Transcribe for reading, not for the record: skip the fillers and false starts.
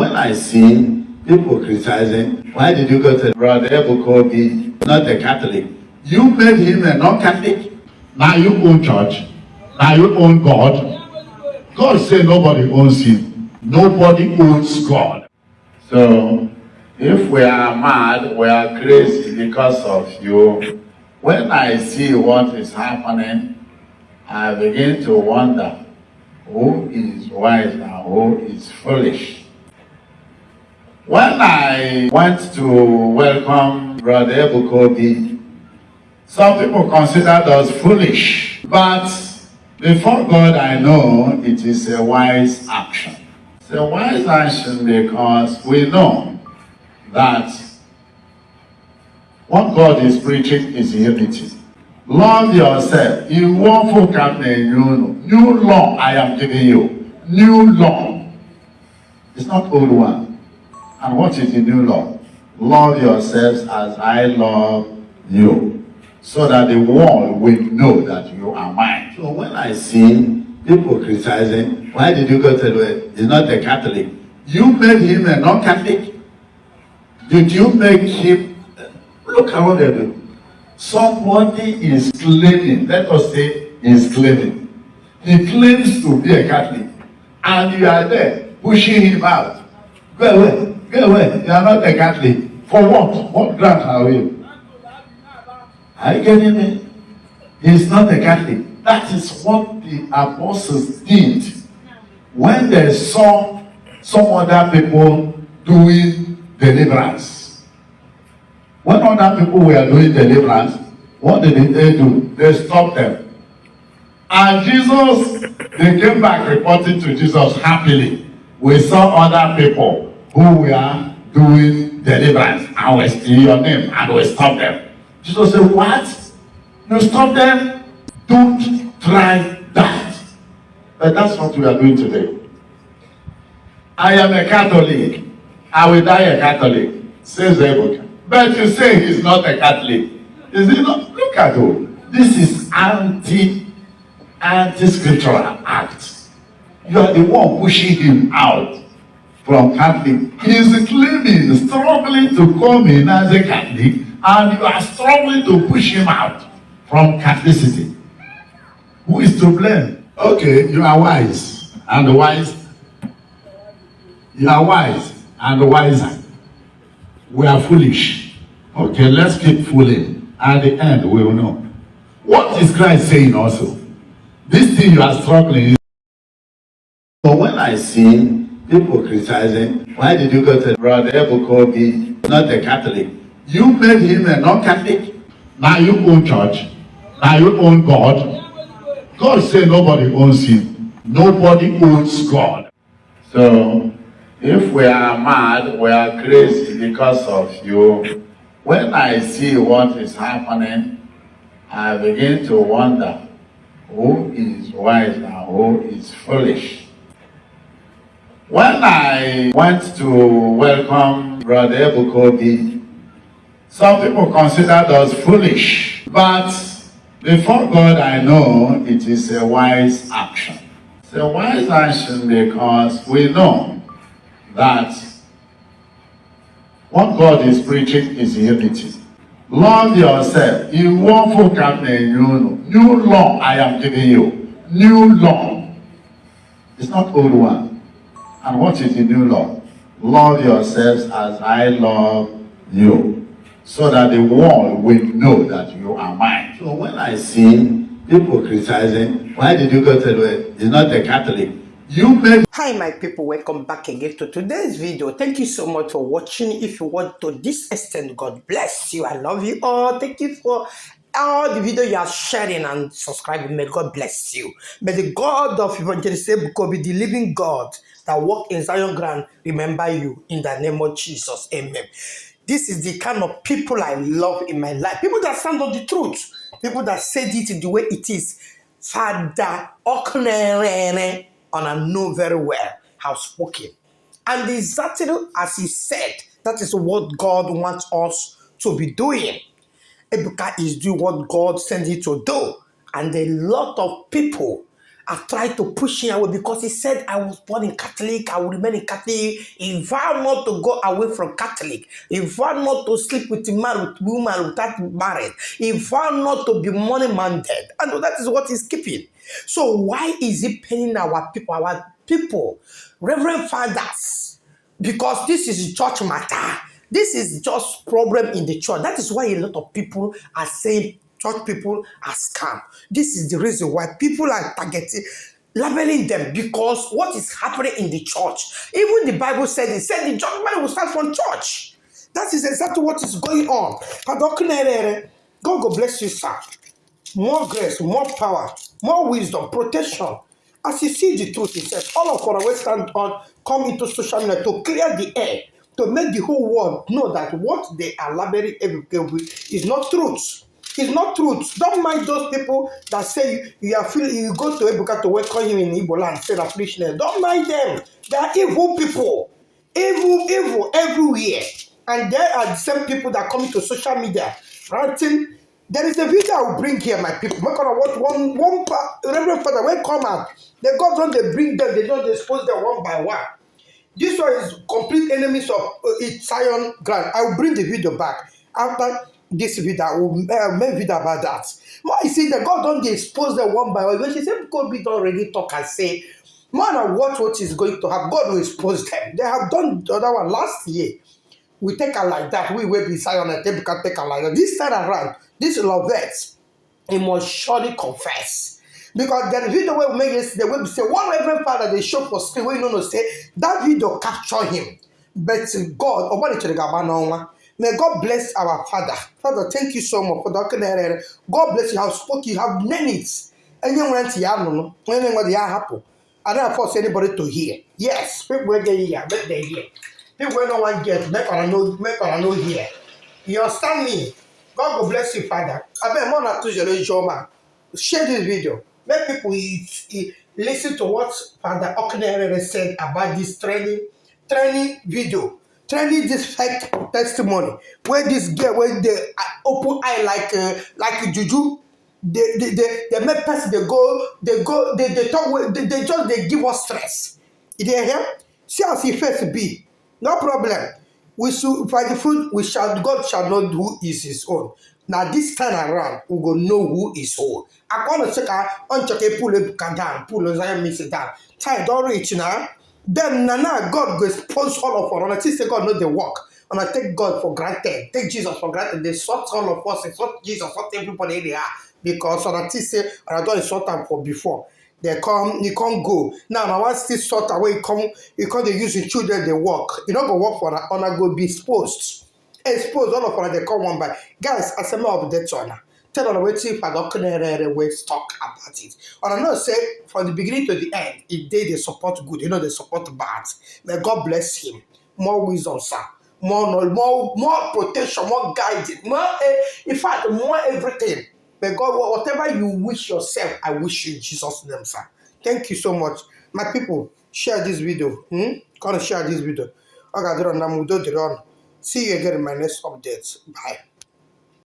when I see people criticizing, why did you go to Brother Ebuka, not a Catholic? You made him a non-Catholic. Now you own church. Now you own God. God said nobody owns him. Nobody owns God. So, if we are mad, we are crazy because of you. When I see what is happening, I begin to wonder who is wise and who is foolish. When I went to welcome Brother Ebuka, some people considered us foolish, but before God I know it is a wise action. It's a wise action because we know that what God is preaching is unity. Love yourself. New law I am giving you. New law. It's not old one. And what is the new law? Love yourselves as I love you. So that the world will know that you are mine. So when I see people criticizing, why did you go to the he's not a Catholic? You made him a non-Catholic? Did you make him? Look at what they do. Somebody is claiming, let us say is claiming. He claims to be a Catholic. And you are there pushing him out. Go away, go away. You are not a Catholic. For what? What ground are you? Are you getting me? He's not a Catholic. That is what the apostles did when they saw some other people doing deliverance. When other people were doing deliverance, what did they do? They stopped them. And Jesus, they came back reporting to Jesus happily. We saw other people who were doing deliverance and we steal your name and we stopped them. Jesus said, what? You stop them? Don't try that. But that's what we are doing today. I am a Catholic. I will die a Catholic, says Ebuka. But you say he's not a Catholic. Is he not? Look at you. This is anti-scriptural act. You are the one pushing him out from Catholic. He is claiming, struggling to come in as a Catholic, and you are struggling to push him out from Catholicity. Who is to blame? Okay, you are wise and wise. You are wise and wiser. We are foolish. Okay, let's keep fooling. At the end, we will know. What is Christ saying also? This thing you are struggling. But when I see people criticizing, why did you go to Brother Ebuka, not a Catholic? You made him a non-Catholic. Now you own church. Now you own God. God said nobody owns him. Nobody owns God. So, if we are mad, we are crazy because of you. When I see what is happening, I begin to wonder who is wise and who is foolish. When I went to welcome Brother Ebuka, some people considered us foolish. But before God, I know it is a wise action. It's a wise action because we know that what God is preaching is unity. Love yourself. New law I am giving you. New law. It's not old one. And what is the new law? Love yourselves as I love you. So that the world will know that you are mine. So when I see people criticizing, why did you go to the he's not a Catholic? You made. Hi my people, welcome back again to today's video. Thank you so much for watching. If you want to this extent, God bless you. I love you all. Thank you for all the video you are sharing and subscribing. May God bless you. May the God of Evangelist Ebuka be the living God that walk in Zion ground remember you in the name of Jesus. Amen. This is the kind of people I love in my life. People that stand on the truth. People that say it the way it is. Father Okunerere, and I know very well how spoken. And exactly as he said, that is what God wants us to be doing. Ebuka is doing what God sent him to do. And a lot of people I tried to push him away because he said I was born in Catholic, I will remain in Catholic. He vowed not to go away from Catholic. He vowed not to sleep with a man, with woman without married. He vowed not to be money minded. And that is what he's keeping. So why is he paying our people? Our people, Reverend Fathers, because this is church matter. This is just problem in the church. That is why a lot of people are saying church people are scam. This is the reason why people are targeting, labeling them, because what is happening in the church. Even the Bible said, it said the judgment will start from church. That is exactly what is going on. Okunerere, God bless you, sir. More grace, more power, more wisdom, protection. As you see the truth, he said, all of our will stand on, come into social media to clear the air, to make the whole world know that what they are labeling Ebuka with is not truth. It's not truth. Don't mind those people that say you are feeling, you go to Ebuka to welcome him in Igbo land, say that foolishness. Don't mind them. They are evil people. Evil everywhere. And there are the same people that come to social media ranting. There is a video I will bring here, my people. Make sure what one Reverend Father when come out, the God don't they bring them, they don't expose them one by one. This one is complete enemies of its Zion ground. I will bring the video back after this video. I will make video about that. But you see, the God don't they expose them one by one. When she said God be already talk and say, man, and what is going to happen? God will expose them. They have done the other one last year. We take her like that. We will be Zion and Ebuka take her like that. This time around, this Lovette, he must surely confess. Because the video we make yesterday, we say one Reverend Father they show for screen, we know say that video capture him. But God, may God bless our Father. Father, thank you so much for the God bless you. Have spoken, you have named it. And you went to Yano, when they are happy. I don't force anybody to hear. Yes, people where they hear, but they hear. People where no one gets, make on know here. You understand me? God will bless you, Father. I bet more than 2 generations. Share this video. Let people listen to what Father Okunerere said about this training video. Training this fake testimony. Where this girl, when they open eye like juju, they make person they talk they just they give us stress. You hear? See as he first be. No problem. We should by the fruit we shall God shall know who is his own. Now this time around we go know who is who. I gonna check on check a pull Ebuka down, pull Zion miss it down. Time don't reach now. Then Nana God go expose all of us. And I say God know the work. And I take God for granted, take Jesus for granted. They sort all of us, they sort Jesus, sort everybody they are. Because on a say, and I don't sort them for before. They come, you can't go. Now, I want still sort away, you can't use the children, they work. You don't go work for an honor, go be exposed. Exposed, all of us, they come one by. Guys, as a matter of that honor. Tell on the way to Okunerere we talk about it. And I know say from the beginning to the end, if they support good, they support bad. May God bless him. More wisdom, sir. More knowledge, more protection, more guidance, more in fact, more everything. May God, whatever you wish yourself, I wish you in Jesus' name, sir. Thank you so much. My people, share this video. Gonna share this video. Okay, see you again in my next update. Bye.